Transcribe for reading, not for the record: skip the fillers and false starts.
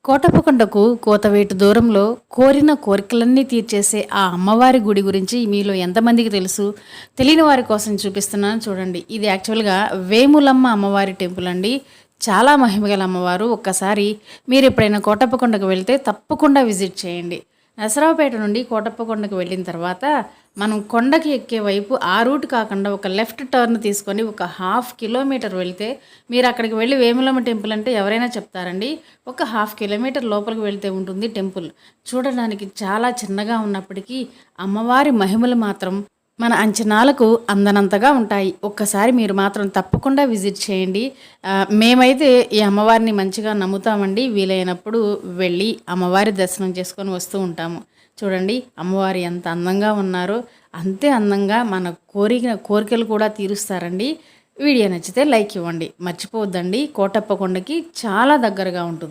కోటప్పకొండకు కోతవేటు దూరంలో కోరిన కోరికలన్నీ తీర్చేసే ఆ అమ్మవారి గుడి గురించి మీలో ఎంతమందికి తెలుసు? తెలియని వారి కోసం చూపిస్తున్నాను చూడండి. ఇది యాక్చువల్గా వేములమ్మ అమ్మవారి టెంపుల్ అండి. చాలా మహిమగల అమ్మవారు. ఒక్కసారి మీరు ఎప్పుడైనా కోటప్పకొండకు వెళ్తే తప్పకుండా విజిట్ చేయండి. నరసరావుపేట నుండి కోటప్పకొండకు వెళ్ళిన తర్వాత మనం కొండకి ఎక్కే వైపు ఆ రూట్ కాకుండా ఒక లెఫ్ట్ టర్న్ తీసుకొని ఒక 1/2 కిలోమీటర్ వెళ్తే మీరు అక్కడికి వెళ్ళి వేములమ్మ టెంపుల్ అంటే ఎవరైనా చెప్తారండి. ఒక 1/2 కిలోమీటర్ లోపలికి వెళ్తే ఉంటుంది టెంపుల్. చూడడానికి చాలా చిన్నగా ఉన్నప్పటికీ అమ్మవారి మహిమలు మాత్రం మన అంచనాలకు అందనంతగా ఉంటాయి. ఒక్కసారి మీరు మాత్రం తప్పకుండా విజిట్ చేయండి. మేమైతే ఈ అమ్మవారిని మంచిగా నమ్ముతామండి. వీలైనప్పుడు వెళ్ళి అమ్మవారి దర్శనం చేసుకొని వస్తూ ఉంటాము. చూడండి అమ్మవారు ఎంత అందంగా ఉన్నారో, అంతే అందంగా మన కోరికలు కూడా తీరుస్తారండి. వీడియో నచ్చితే లైక్ ఇవ్వండి. మర్చిపోవద్దండి. కోటప్పకొండకి చాలా దగ్గరగా ఉంటుంది.